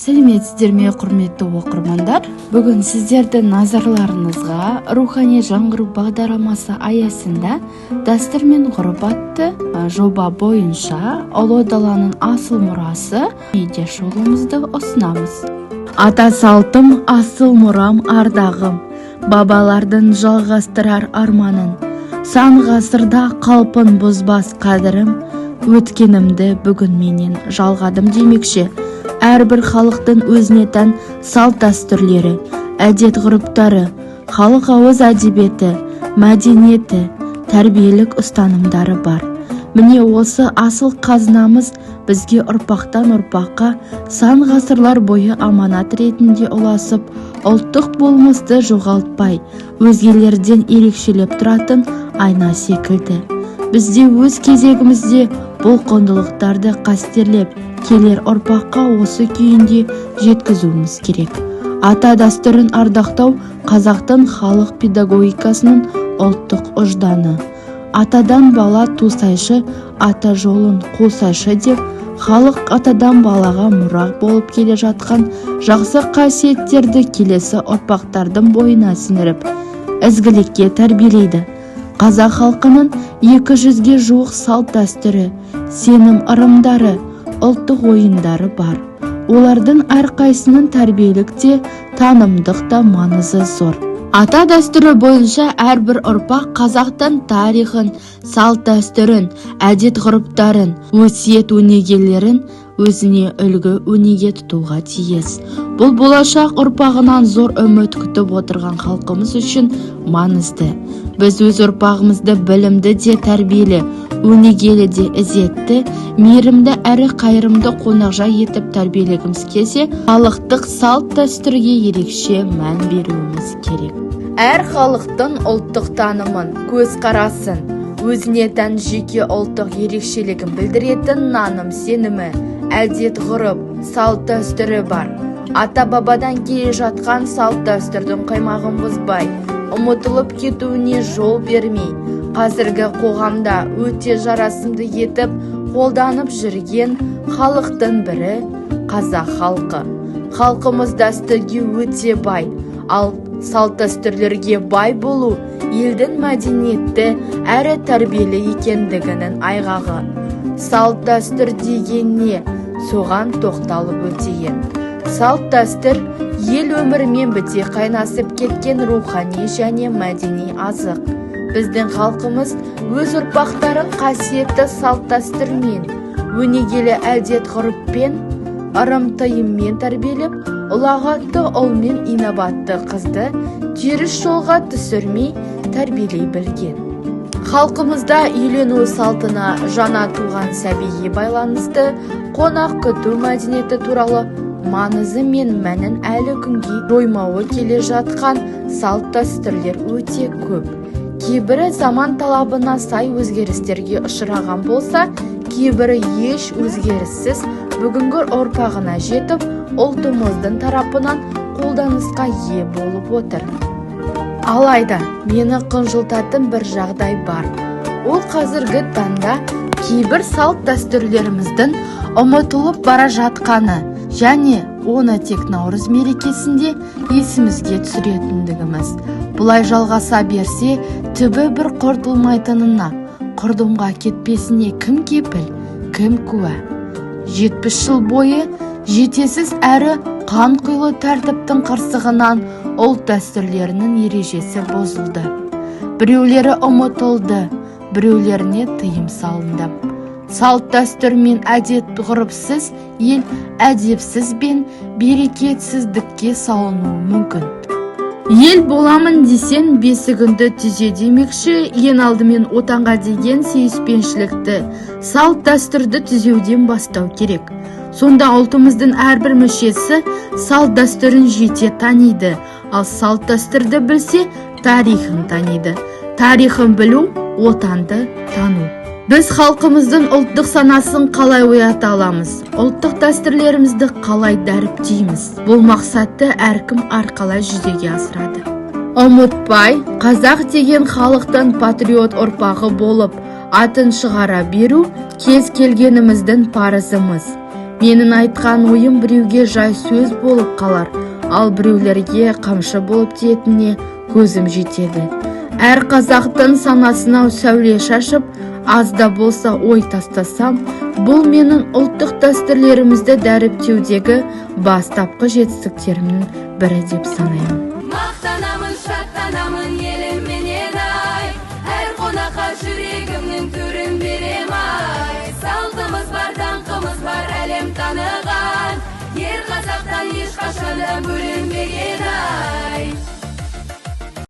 Сәлеметсіздер ме, құрметті оқырмандар. Бүгін сіздердің назарларыңызға рухани жаңғыру бағдарламасы аясында дәстүр мен ғұрып атты жоба бойынша ұлы даланың асыл мұрасы медиа-шолуымызды ұсынамыз. Ата салтым, асыл мұрам, ардағым, бабалардың жалғастырар арманын, сан ғасырда қалпын бұзбас қадірім, өткенімді бүгін менен жалғадым демекші. Әрбір халықтың өзіне тән салт дәстүрлері, әдет-ғұрыптары, халық ауыз әдебиеті, мәдениеті, тәрбиелік ұстанымдары бар. Міне осы асыл қазынамыз бізге ұрпақтан ұрпаққа сан ғасырлар бойы аманат ретінде ұласып, ұлттық болмысты жоғалтпай, өзгелерден ерекшелеп тұратын айна секілді. Бізде өз кезегімізде бұл құндылықтарды қастерлеп, келер ұрпаққа осы күйінде жеткізуіміз керек. Ата дәстүрін ардақтау қазақтың халық педагогикасының ұлттық ұжданы. Атадан бала тусайшы, ата жолын қусайшы деп, халық атадан балаға мұра болып келе жатқан жақсы қасиеттерді келесі ұрпақтардың бойына сіңіріп, ізгілікке тәрбиелейді. Қазақ халқының 200-ге жуық салт дәстүрі, сенім ырымдары, ұлттық ойындары бар. Олардың әрқайсының тәрбиелікте, танымдық та маңызы зор. Ата дәстүрі бойынша әрбір ұрпақ қазақтың тарихын, салт дәстүрін, әдет-ғұрыптарын, өсиет өнегелерін өзіне үлгі өнеге тұтуға тиіс. Бұл болашақ ұрпағынан зор үміт күтіп отырған халқымыз үшін маңызды. Біз өз ұрпағымызды білімді де тәрбиелі, өнегелі де ізетті, мейірімді әрі қайырымды қонақжай етіп тәрбиелегіміз келсе, халықтық салт дәстүрге ерекше мән беруіміз керек. Әр халықтың ұлттық танымын, көзқарасын, өзіне тән жеке ұлттық ерекшелігін білдіретін наным сенімі, әдет-ғұрып, салт дәстүрі бар. Ата-бабадан келе жатқан салт дәстүрдің қаймағын бұзбай, ұмытылып кетуіне жол бермей, қазіргі қоғамда өте жарасымды етіп қолданып жүрген халықтың бірі қазақ халқы. Халқымыз дәстүрге өте бай, ал салт дәстүрлерге бай болу елдің мәдениетті әрі тәрбиелі екендігінің айғағы. Салт дәстүр деген не? Соған тоқталып өтейін. Салт дәстүр ел өмірімен біте қайнасып кеткен рухани және мәдени азық. Біздің халқымыз өз ұрпақтарын қасиетті салт дәстүрмен, өнегелі әдет-ғұрыппен, ырым-тыйыммен тәрбиелеп, ұлағатты ұл мен инабатты қызды теріс жолға түсірмей тәрбиелей білген. Халқымызда үйлену салтына жаңа туған сәбиге байланысты қонақ күту мәдениеті туралы маңызы мен мәнін әлі күнге жоймауы келе жатқан салт дәстүрлер өте көп. Кейбірі заман талабына сай өзгерістерге ұшыраған болса, кейбірі еш өзгеріссіз бүгінгі ұрпағына жетіп, ұлтымыздың тарапынан қолданысқа ие болып отыр. Алайда, мені қынжылтатын бір жағдай бар. Ол қазіргі таңда кейбір салт дәстүрлеріміздің ұмытылып бара жатқаны және оны тек Наурыз мерекесінде есімізге түсіретіндігіміз. Бұлай жалғаса берсе, түбі бір құртылмайтынына, құрдымға кетпесіне кім кепіл, кім куә? 70 жыл бойы жетесіз әрі қан құйлы тәртіптің қырсығынан ұлт дәстүрлерінің ережесі бұзылды. Біреулері ұмытылды, біреулеріне тыйым салынды. Салт дәстүр мен әдет-ғұрыпсыз ел әдепсіз бен берекетсіздікке салынуы мүмкін. Ел боламын десен бесігінді түзе демекші, ең алдымен отанға деген сүйіспеншілікті, салт дәстүрді түзеуден бастау керек. Сонда ұлтымыздың әрбір мүшесі салт дәстүрін жете таниды, ал салт дәстүрді білсе, тарихын таниды. Тарихын білу, отанды тану. Біз халқымыздың ұлттық санасын қалай оята аламыз? Ұлттық дәстүрлерімізді қалай дәріптейміз? Бұл мақсатты әркім арқалай жүзеге асырады. Ұмытпай, қазақ деген халықтың патриот ұрпағы болып, атын шығара беру кез келгеніміздің парызымыз. Менің айтқан ойым біреуге жай сөз болып қалар, ал біреулерге қамшы болып тиетініне көзім жетеді. Әр қазақтың санасына сәуле шашып, аз да болса ой тастасам, бұл менің ұлттық дәстүрлерімізді дәріптеудегі бастапқы жетістіктерімнің бірі деп санаймын. Мақтанамын, шаттанамын елімменен ай, әр қонаққа жүрегімнің түрін берем ай. Салтымыз бар, даңқымыз бар, әлем таныған, ер қазақтан ешқашан да бөлінбейміз.